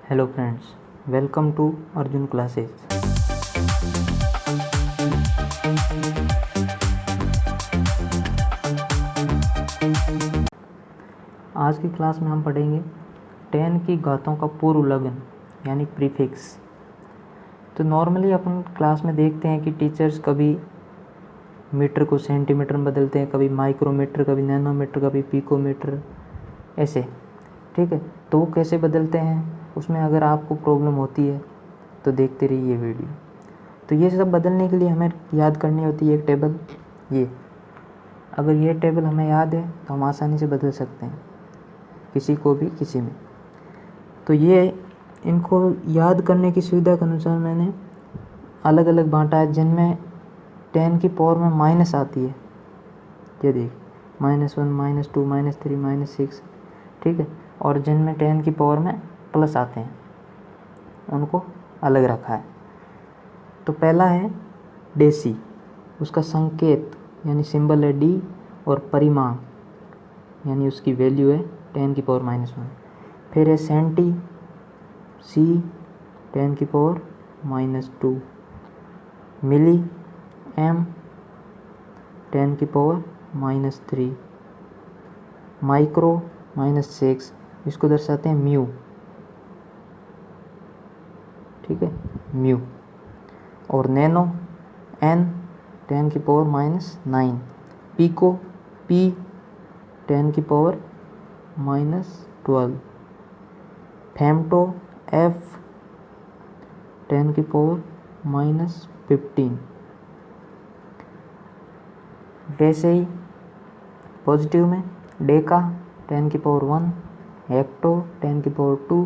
Hello friends, welcome to Arjun classes. आज की class में हम पढ़ेंगे 10 की घातों का पूर्व लग्न यानी प्रीफिक्स। तो नॉर्मली अपन क्लास में देखते हैं कि टीचर्स कभी मीटर को सेंटीमीटर में बदलते हैं, कभी माइक्रोमीटर, कभी नैनोमीटर, कभी पिकोमीटर, ऐसे। ठीक है, तो वो कैसे बदलते हैं उसमें अगर आपको प्रॉब्लम होती है तो देखते रहिए वीडियो। तो ये सब बदलने के लिए हमें याद करनी होती है एक टेबल। ये अगर ये टेबल हमें याद है तो हम आसानी से बदल सकते हैं किसी को भी किसी में। तो ये इनको याद करने की सुविधा के अनुसार मैंने अलग अलग बांटा है, जिनमें 10 की पावर में माइनस आती है। ये देख, -1, -2, -3, -6, ठीक है। और जिनमें 10 की पावर में प्लस आते हैं उनको अलग रखा है। तो पहला है डेसी, उसका संकेत यानी सिंबल है डी, और परिमाण यानी उसकी वैल्यू है 10 की पावर -1। फिर है सेंटी, सी 10 की पावर -2, मिली, एम 10 की पावर -3, माइक्रो -6, इसको दर्शाते हैं म्यू, ठीक है, म्यू। और नैनो एन 10 की पावर -9, पीको पी 10 की पावर -12, फेमटो एफ 10 की पावर -15। वैसे ही पॉजिटिव में डेका 10 की पावर 1, हेक्टो 10 की पावर 2,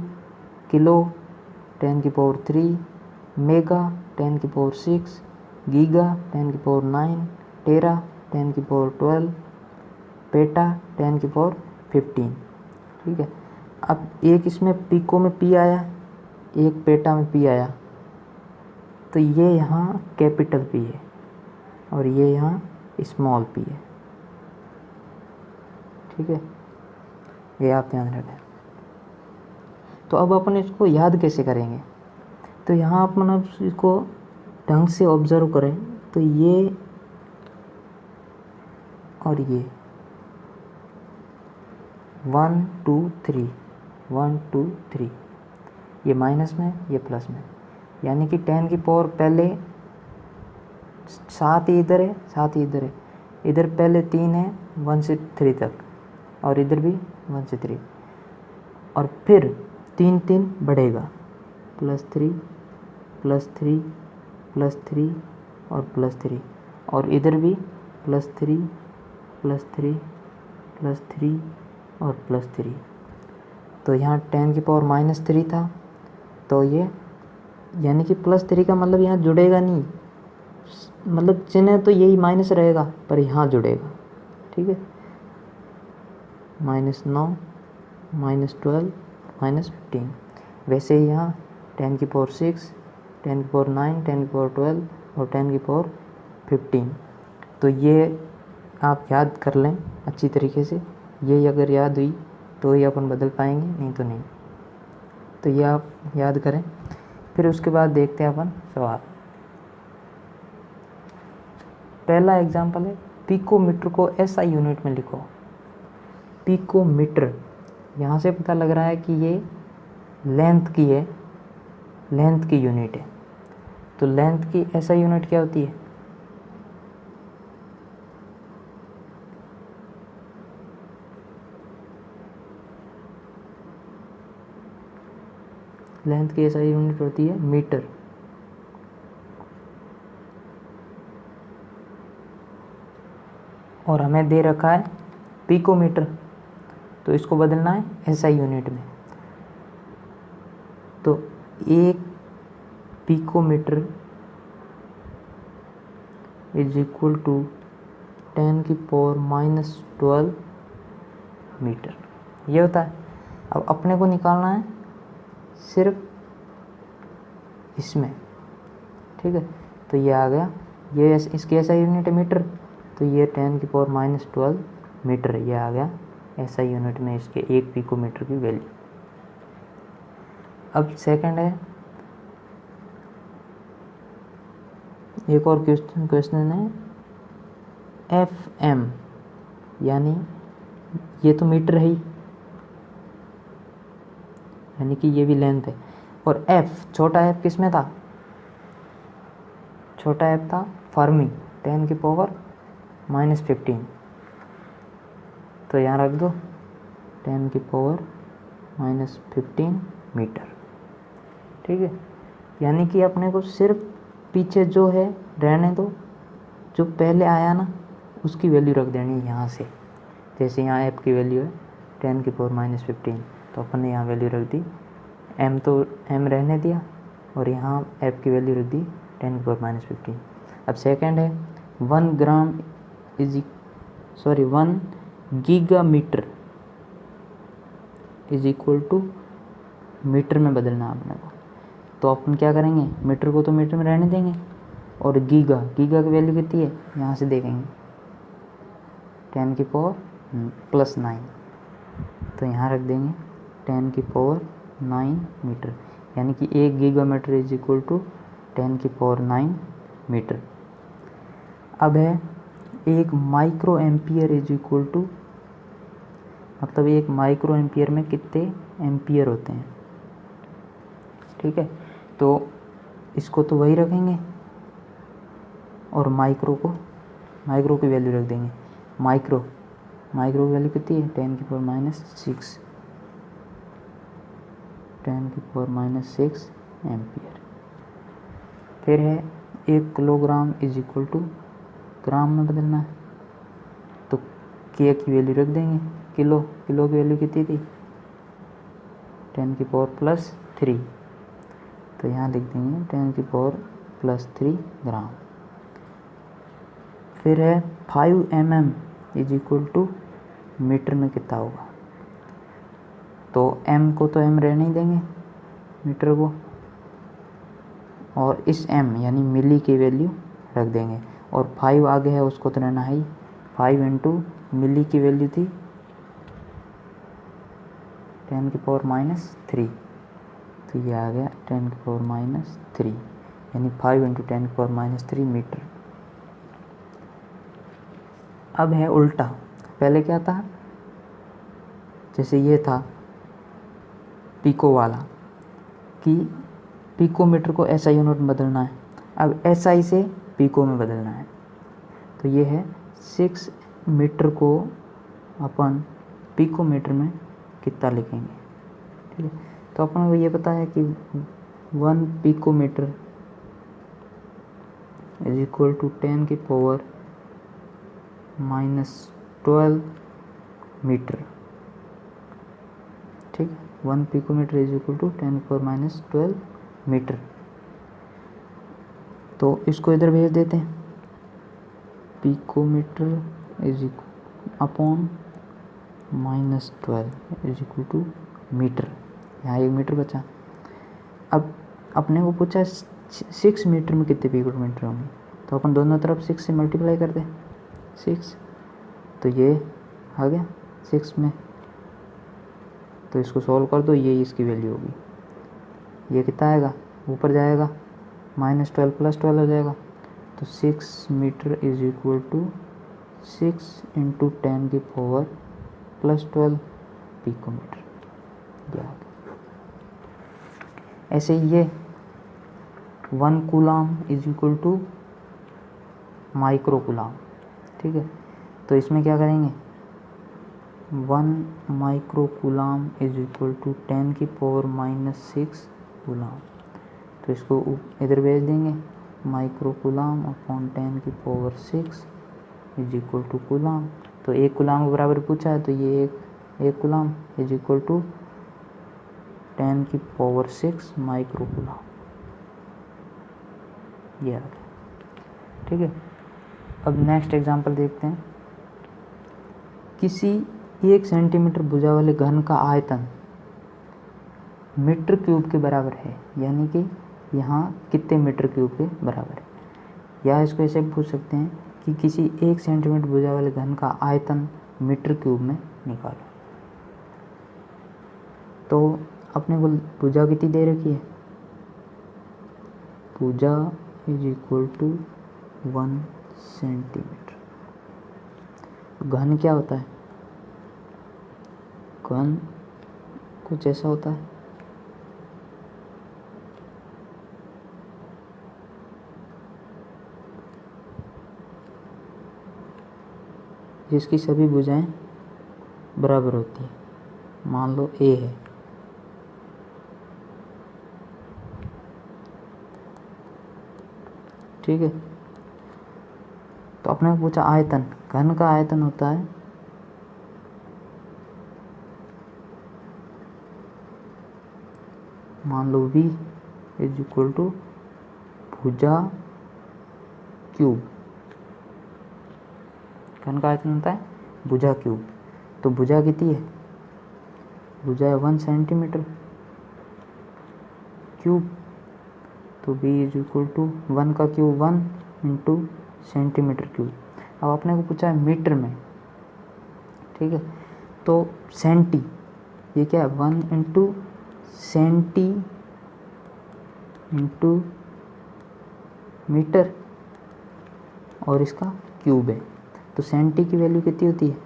किलो 10 की पावर 3, मेगा 10 की पावर 6, गीगा 10 की पावर 9, टेरा 10 की पावर 12, पेटा 10 की पावर 15। ठीक है, अब एक इसमें पिको में पी आया, एक पेटा में पी आया, तो ये यहाँ कैपिटल पी है और ये यहाँ स्मॉल पी है। ठीक है, ये आप ध्यान रखें। तो अब अपन इसको याद कैसे करेंगे, तो यहाँ अपन अब इसको ढंग से ऑब्जर्व करें तो ये और ये 1 2 3 1 2 3, ये माइनस में, ये प्लस में, यानी कि 10 की पावर पहले 7 ही इधर है, 7 ही इधर है, इधर पहले 3 है 1 से 3 तक, और इधर भी 1 से 3, और फिर 3 3 बढ़ेगा, +3 +3 +3 और +3, और इधर भी +3 +3 +3 और +3। तो यहाँ 10 की पावर -3 था, तो ये यानी कि +3 का मतलब यहाँ जुड़ेगा नहीं, मतलब चिन्ह तो यही माइनस रहेगा पर यहाँ जुड़ेगा। ठीक है, -9 -12 -15। वैसे ही यहाँ 10 की पावर 6, 10 की पावर 9, 10 की पावर 12 और 10 की पावर 15। तो ये आप याद कर लें अच्छी तरीके से, ये अगर याद हुई तो ही अपन बदल पाएंगे, नहीं तो नहीं। तो ये आप याद करें। फिर उसके बाद देखते हैं अपन सवाल। पहला एग्जाम्पल है, पिकोमीटर को SI यूनिट में लिखो। पिकोमीटर, यहाँ से पता लग रहा है कि ये लेंथ की है, लेंथ की यूनिट है। तो लेंथ की SI यूनिट क्या होती है? लेंथ की SI यूनिट होती है मीटर। और हमें दे रखा है पिकोमीटर, तो इसको बदलना है SI यूनिट में। तो एक पिकोमीटर इज इक्वल टू 10 की पावर -12 मीटर, ये होता है। अब अपने को निकालना है सिर्फ इसमें। ठीक है, तो ये आ गया, ये इसकी SI यूनिट है मीटर, तो ये 10 की पावर -12 मीटर, ये आ गया SI यूनिट में इसके एक पिकोमीटर की वैल्यू। अब सेकंड है, एक और क्वेश्चन है FM, यानी ये तो मीटर है ही, यानी कि ये भी लेंथ है, और F, छोटा f किस में था, छोटा f था फर्मी 10⁻⁻15, तो यहाँ रख दो 10⁻⁻15 मीटर। ठीक है, यानी कि अपने को सिर्फ पीछे जो है रहने दो, जो पहले आया ना उसकी वैल्यू रख देनी है यहाँ से। जैसे यहाँ f की वैल्यू है 10⁻⁻15, तो अपन ने यहाँ वैल्यू रख दी, m तो m रहने दिया, और यहाँ f की वैल्यू रख दी 10⁻⁻15। अब सेकंड है 1 gigametre is equal to metre में बदलना अपने को। तो अपन क्या करेंगे, मीटर को तो मीटर में रहने देंगे, और गीगा की वैल्यू कितनी है यहाँ से देखेंगे 10⁻⁹, तो यहाँ रख देंगे 10⁻⁹ मीटर, यानी कि 1 gigametre is equal to 10⁻⁹ metre. अब है 1 micro ampere is equal to, मतलब 1 माइक्रो एम्पियर में कितने एम्पियर होते हैं। ठीक है, तो इसको तो वही रखेंगे, और माइक्रो की वैल्यू रख देंगे। माइक्रो की वैल्यू कितनी है 10⁻⁶ एम्पियर। फिर है 1 किलोग्राम इज इक्वल टू, ग्राम में बदलना है, तो के की वैल्यू रख देंगे। किलो की वैल्यू कितनी थी 10⁻+3, तो यहाँ लिख देंगे 10⁻+3 ग्राम। फिर है 5 mm is equal to metre में कितना होगा, तो m को तो m रहने ही देंगे मीटर को, और इस m यानी मिली की वैल्यू रख देंगे, और 5 आगे है उसको तो रहना है ही। 5 इंटू मिली की वैल्यू थी 10⁻⁻3, तो ये आ गया 10⁻⁻3, यानी 5 इंटू 10⁻⁻3 मीटर। अब है उल्टा, पहले क्या था, जैसे ये था पिको वाला, कि पिको मीटर को SI यूनिट में बदलना है, अब SI से पिको में बदलना है, तो ये है 6 मीटर को अपन पिको मीटर में कितना लिखेंगे। ठीक है, तो अपन को ये पता है कि 1 pico metre is equal to 10⁻⁻12 metre. ठीक है, 1 picometre is equal to 10⁻⁻12 metre. तो इसको इधर भेज देते हैं, picometre is upon -12 is equal to metre, यहाँ 1 मीटर बचा। अब अपने को पूछा 6 मीटर में कितने पिकोमीटर होंगे, तो अपन दोनों तरफ 6 से मल्टीप्लाई कर दें 6, तो ये आ गया 6 में, तो इसको सॉल्व कर दो, ये इसकी वैल्यू होगी, ये कितना आएगा, ऊपर जाएगा -12 + 12 हो जाएगा, तो 6 metre is equal to 6 into 10⁻⁻12 picometre. ऐसे ही ये 1 coulomb is equal to micro coulomb. ठीक है, तो इसमें क्या करेंगे, 1 micro coulomb is equal to 10⁻⁻6 coulomb, तो इसको इधर भेज देंगे, micro coulomb upon 10⁻6 is equal to coulomb, तो 1 कूलाम के बराबर पूछा है, तो ये 1 coulomb is equal to 10⁻6 micro coulomb, ये आ गया। ठीक है, अब नेक्स्ट एग्जांपल देखते हैं। किसी 1 सेंटीमीटर भुजा वाले घन का आयतन मीटर क्यूब के बराबर है, यानी कि यहाँ कितने मीटर क्यूब के बराबर है, या इसको ऐसे पूछ सकते हैं कि किसी 1 सेंटीमीटर भुजा वाले घन का आयतन मीटर क्यूब में निकालो। तो अपने को भुजा कितनी दे रखी है, भुजा इज इक्वल टू 1 सेंटीमीटर। घन क्या होता है, घन कुछ ऐसा होता है, जिसकी सभी भुजाएं बराबर होती हैं। मान लो ए है, ठीक है। तो अपने को पूछा आयतन, घन का आयतन होता है मान लो V इज इक्वल टू भुजा क्यूब। घन का आयतन होता है भुजा क्यूब। तो भुजा कितनी है, भुजा है 1 सेंटीमीटर क्यूब। तो B इज इक्वल टू 1 का क्यूब 1 इंटू सेंटीमीटर क्यूब। अब अपने को पूछा है मीटर में, ठीक है। तो सेंटी, ये क्या है 1 इंटू सेंटी इंटू मीटर, और इसका क्यूब है। तो सेंटी की वैल्यू कितनी होती है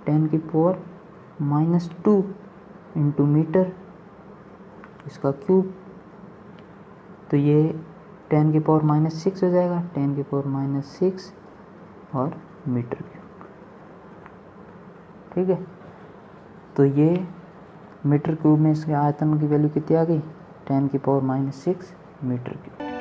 10⁻⁻² इंटू मीटर, इसका क्यूब। तो ये 10⁻⁻6 हो जाएगा, 10⁻⁻6 और मीटर क्यूब, ठीक है। तो ये मीटर क्यूब में इसके आयतन की वैल्यू कितनी आ गई 10⁻⁻6 मीटर क्यूब।